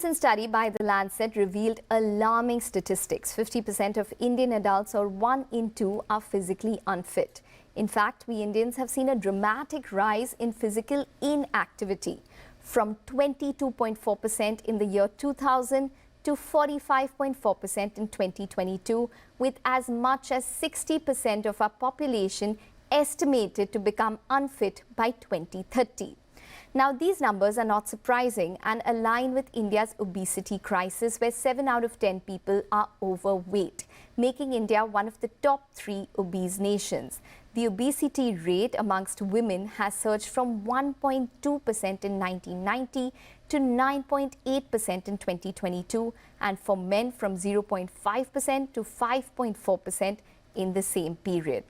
recent study by the Lancet revealed alarming statistics. 50% of Indian adults, or 1 in 2, are physically unfit. In fact, we Indians have seen a dramatic rise in physical inactivity from 22.4% in the year 2000 to 45.4% in 2022, with as much as 60% of our population estimated to become unfit by 2030. Now, these numbers are not surprising and align with India's obesity crisis, where 7 out of 10 people are overweight, making India one of the top 3 obese nations. The obesity rate amongst women has surged from 1.2% in 1990 to 9.8% in 2022, and for men from 0.5% to 5.4% in the same period.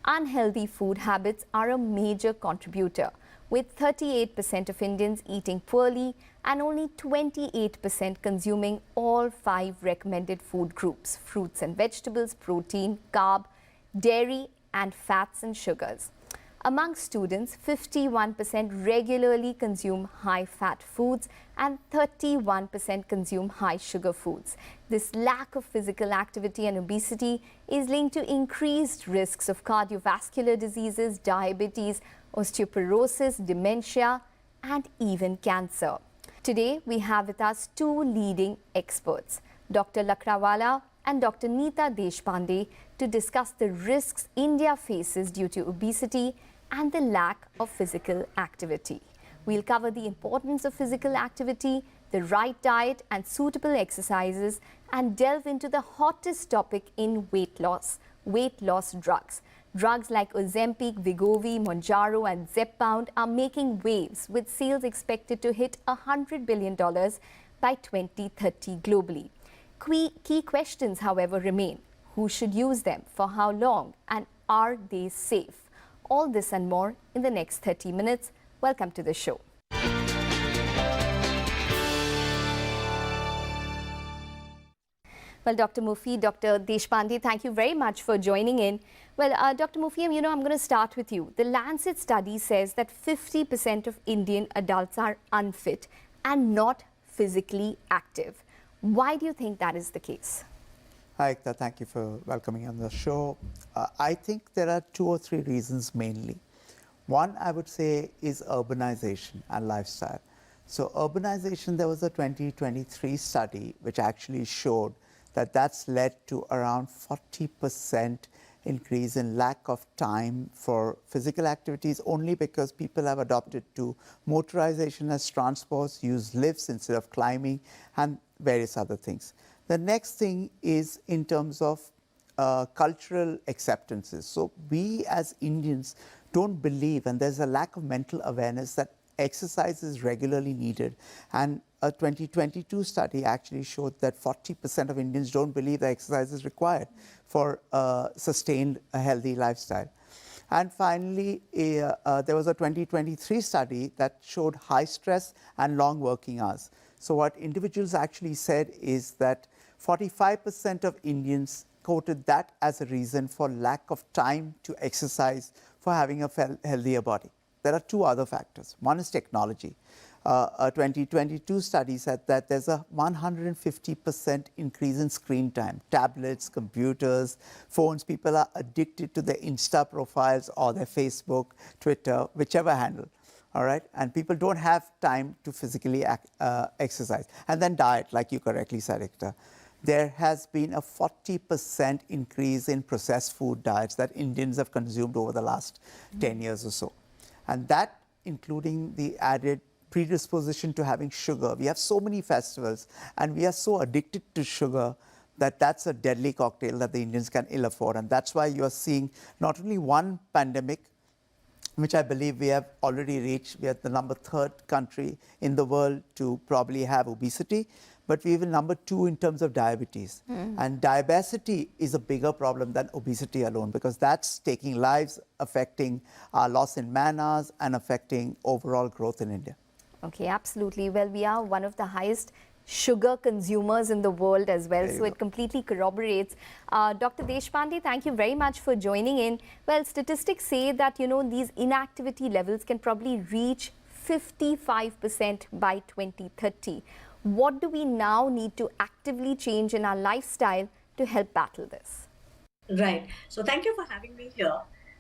Unhealthy food habits are a major contributor, with 38% of Indians eating poorly and only 28% consuming all 5 recommended food groups: fruits and vegetables, protein, carb, dairy, and fats and sugars. Among students, 51% regularly consume high-fat foods and 31% consume high-sugar foods. This lack of physical activity and obesity is linked to increased risks of cardiovascular diseases, diabetes, osteoporosis, dementia, and even cancer. Today, we have with us 2 leading experts, Dr. Lakdawala and Dr. Neeta Deshpande, to discuss the risks India faces due to obesity and the lack of physical activity. We'll cover the importance of physical activity, the right diet and suitable exercises, and delve into the hottest topic in weight loss drugs. Drugs like Ozempic, Wegovy, Mounjaro and Zepbound are making waves, with sales expected to hit $100 billion by 2030 globally. Key questions, however, remain. Who should use them, for how long, and are they safe? All this and more in the next 30 minutes. Welcome to the show. Well, Dr. Mufi, Dr. Deshpande, thank you very much for joining in. Well, Dr. Mufi, I'm going to start with you. The Lancet study says that 50% of Indian adults are unfit and not physically active. Why do you think that is the case? Hi, Ekta. Thank you for welcoming on the show. I think there are 2 or 3 reasons mainly. One, I would say, is urbanization and lifestyle. So urbanization, there was a 2023 study which actually showed that that's led to around 40% increase in lack of time for physical activities, only because people have adopted to motorization as transports, use lifts instead of climbing, and various other things. The next thing is in terms of cultural acceptances. So we as Indians don't believe, and there's a lack of mental awareness that exercise is regularly needed. And a 2022 study actually showed that 40% of Indians don't believe that exercise is required for sustained a healthy lifestyle. And finally, there was a 2023 study that showed high stress and long working hours. So what individuals actually said is that 45% of Indians quoted that as a reason for lack of time to exercise for having a healthier body. There are 2 other factors. One is technology. A 2022 study said that there's a 150% increase in screen time. Tablets, computers, phones. People are addicted to their Insta profiles or their Facebook, Twitter, whichever handle. All right, and people don't have time to physically exercise. And then diet, like you correctly said, Ekta. There has been a 40% increase in processed food diets that Indians have consumed over the last 10 years or so. And that, including the added predisposition to having sugar. We have so many festivals and we are so addicted to sugar that that's a deadly cocktail that the Indians can ill afford. And that's why you are seeing not only one pandemic, which I believe we have already reached. We are the number 3rd country in the world to probably have obesity, but we are number 2 in terms of diabetes. And diabetes is a bigger problem than obesity alone, because that's taking lives, affecting our loss in man hours and affecting overall growth in India. Okay, absolutely. Well, we are one of the highest sugar consumers in the world as well, so it completely corroborates. Dr. Deshpande, thank you very much for joining in. Well, statistics say that, these inactivity levels can probably reach 55% by 2030. What do we now need to actively change in our lifestyle to help battle this? Right. So thank you for having me here.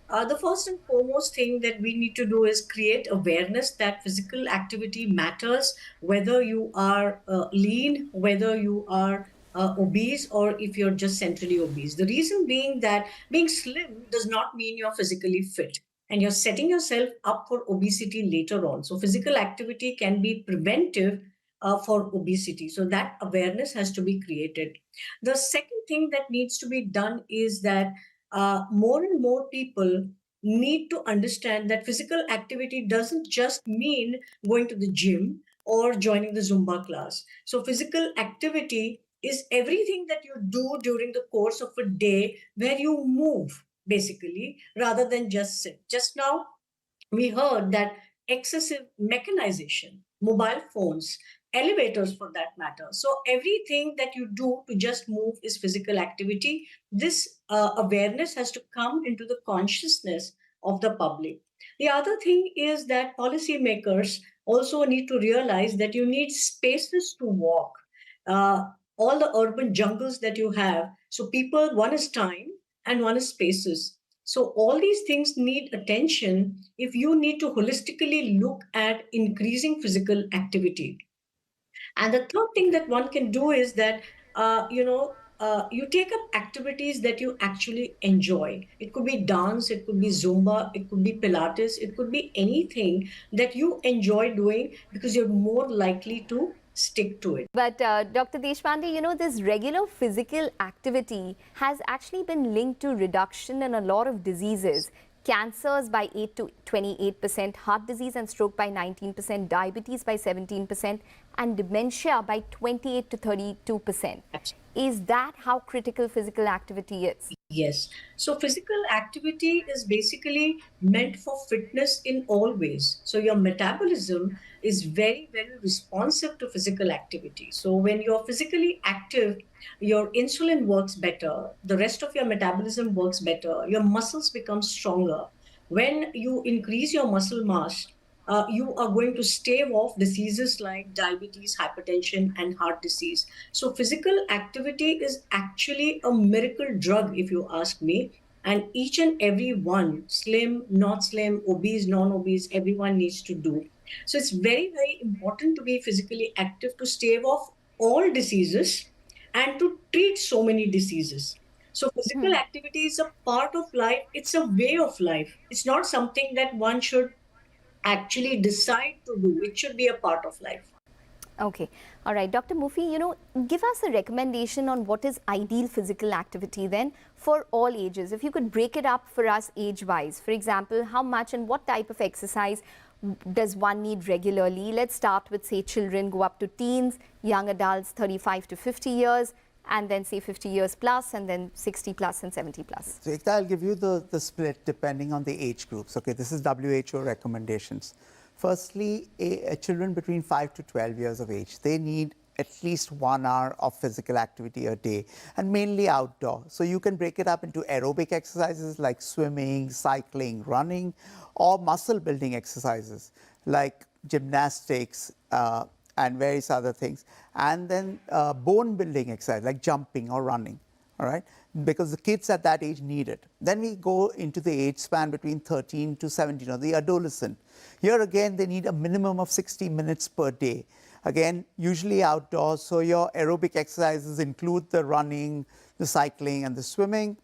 The first and foremost thing that we need to do is create awareness that physical activity matters, whether you are lean, whether you are obese, or if you're just centrally obese. The reason being that being slim does not mean you're physically fit, and you're setting yourself up for obesity later on. So physical activity can be preventive for obesity. So that awareness has to be created. The second thing that needs to be done is that more and more people need to understand that physical activity doesn't just mean going to the gym or joining the Zumba class. So, physical activity is everything that you do during the course of a day where you move, basically, rather than just sit. Just now, we heard that excessive mechanization, mobile phones, elevators for that matter. So, everything that you do to just move is physical activity. This awareness has to come into the consciousness of the public. The other thing is that policymakers also need to realize that you need spaces to walk. Uh, all the urban jungles that you have. So, people, one is time and one is spaces. So, all these things need attention if you need to holistically look at increasing physical activity. And the third thing that one can do is that, you take up activities that you actually enjoy. It could be dance, it could be Zumba, it could be Pilates, it could be anything that you enjoy doing because you're more likely to stick to it. But Dr. Deshpande, this regular physical activity has actually been linked to reduction in a lot of diseases. Cancers by 8 to 28%, heart disease and stroke by 19%, diabetes by 17%, and dementia by 28 to 32%. Is that how critical physical activity is? Yes. So physical activity is basically meant for fitness in all ways. So your metabolism is very, very responsive to physical activity. So when you're physically active, your insulin works better, the rest of your metabolism works better, your muscles become stronger. When you increase your muscle mass, you are going to stave off diseases like diabetes, hypertension, and heart disease. So, physical activity is actually a miracle drug, if you ask me. And each and every one, slim, not slim, obese, non obese, everyone needs to do. So, it's very, very important to be physically active to stave off all diseases and to treat so many diseases. So, physical activity is a part of life, it's a way of life. It's not something that one should actually decide to do. It should be a part of life. Okay. All right. Dr. Mufi, give us a recommendation on what is ideal physical activity then for all ages. If you could break it up for us age-wise. For example, how much and what type of exercise does one need regularly? Let's start with, say, children, go up to teens, young adults 35 to 50 years, and then say 50 years plus, and then 60 plus and 70 plus. So Ekta, I'll give you the split depending on the age groups. Okay, this is WHO recommendations. Firstly, children between 5 to 12 years of age, they need at least 1 hour of physical activity a day, and mainly outdoor. So you can break it up into aerobic exercises like swimming, cycling, running, or muscle building exercises like gymnastics, and various other things. And then bone building exercise like jumping or running, all right? Because the kids at that age need it. Then we go into the age span between 13 to 17, or the adolescent. Here again, they need a minimum of 60 minutes per day. Again, usually outdoors, so your aerobic exercises include the running, the cycling, and the swimming.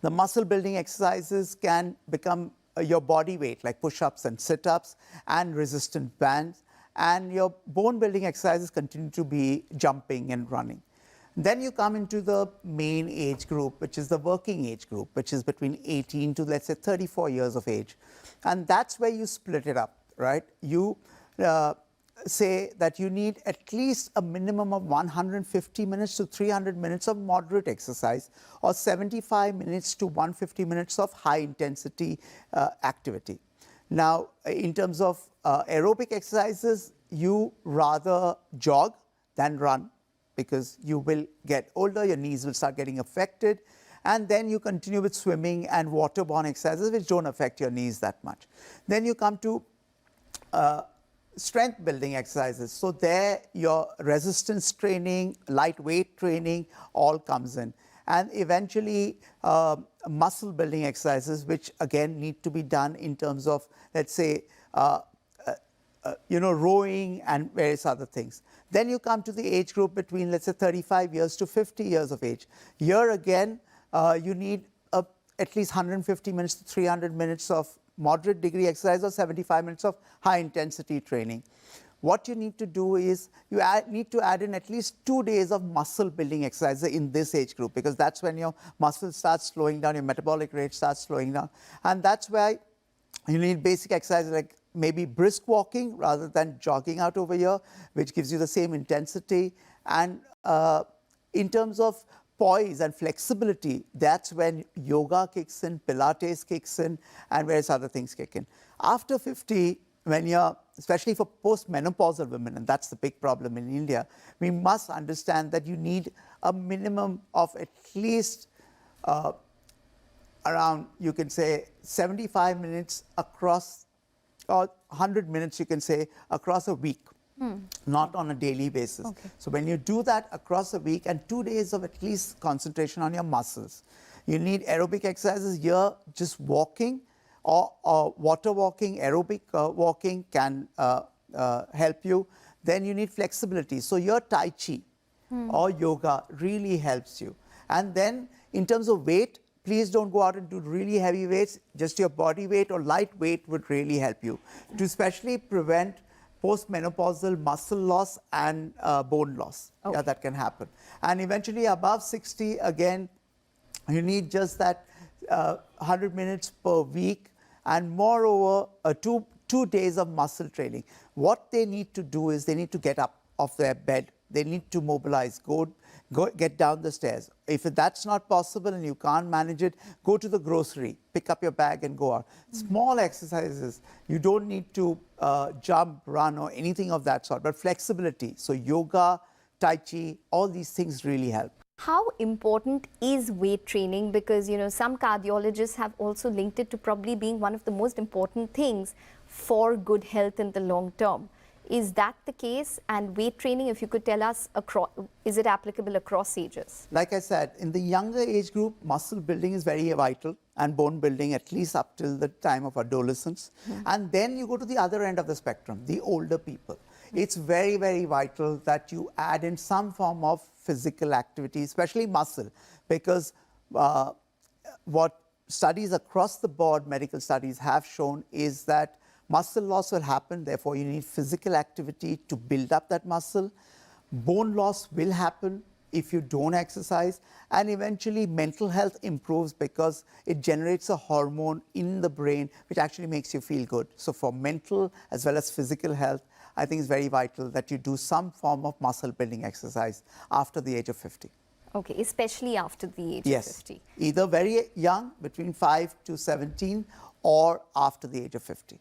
The muscle building exercises can become your body weight, like push-ups and sit-ups and resistant bands. And your bone building exercises continue to be jumping and running. Then you come into the main age group, which is the working age group, which is between 18 to, let's say, 34 years of age. And that's where you split it up, right? You say that you need at least a minimum of 150 minutes to 300 minutes of moderate exercise, or 75 minutes to 150 minutes of high intensity activity. Now, in terms of aerobic exercises, you rather jog than run, because you will get older, your knees will start getting affected, and then you continue with swimming and waterborne exercises, which don't affect your knees that much. Then you come to strength building exercises. So there your resistance training, lightweight training all comes in. And eventually muscle building exercises, which again need to be done in terms of, let's say, rowing and various other things. Then you come to the age group between, let's say, 35 years to 50 years of age. Here again, you need at least 150 minutes to 300 minutes of moderate degree exercise or 75 minutes of high intensity training. What you need to do is you need to add in at least 2 days of muscle building exercise in this age group, because that's when your muscles start slowing down, your metabolic rate starts slowing down. And that's why you need basic exercises like maybe brisk walking rather than jogging out over here, which gives you the same intensity. And in terms of poise and flexibility, that's when yoga kicks in, Pilates kicks in, and various other things kick in. After 50, when you're, especially for postmenopausal women, and that's the big problem in India, we must understand that you need a minimum of at least around, you can say, 75 minutes across, or 100 minutes, you can say, across a week. Not on a daily basis. Okay. So when you do that across a week and 2 days of at least concentration on your muscles, you need aerobic exercises here, just walking or water walking, aerobic walking can help you. Then you need flexibility. So your Tai Chi or yoga really helps you. And then in terms of weight, please don't go out and do really heavy weights. Just your body weight or light weight would really help you to especially prevent postmenopausal muscle loss and bone loss. Okay. Yeah, that can happen. And eventually above 60, again, you need just that 100 minutes per week, and moreover, two days of muscle training. What they need to do is they need to get up off their bed. They need to mobilize, get down the stairs. If that's not possible and you can't manage it, go to the grocery, pick up your bag and go out. Small exercises. You don't need to jump, run or anything of that sort, but flexibility. So yoga, Tai Chi, all these things really help. How important is weight training? Because, some cardiologists have also linked it to probably being one of the most important things for good health in the long term. Is that the case? And weight training, if you could tell us, is it applicable across ages? Like I said, in the younger age group, muscle building is very vital, and bone building at least up till the time of adolescence. And then you go to the other end of the spectrum, the older people. It's very, very vital that you add in some form of physical activity, especially muscle, because what studies across the board, medical studies have shown is that muscle loss will happen, therefore you need physical activity to build up that muscle. Bone loss will happen if you don't exercise, and eventually mental health improves because it generates a hormone in the brain which actually makes you feel good. So for mental as well as physical health, I think it's very vital that you do some form of muscle building exercise after the age of 50. Okay, especially after the age of 50. Either very young, between 5 to 17, or after the age of 50.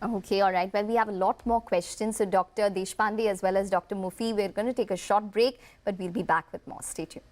Okay, all right. Well, we have a lot more questions. So Dr. Deshpande as well as Dr. Mufi, we're going to take a short break, but we'll be back with more. Stay tuned.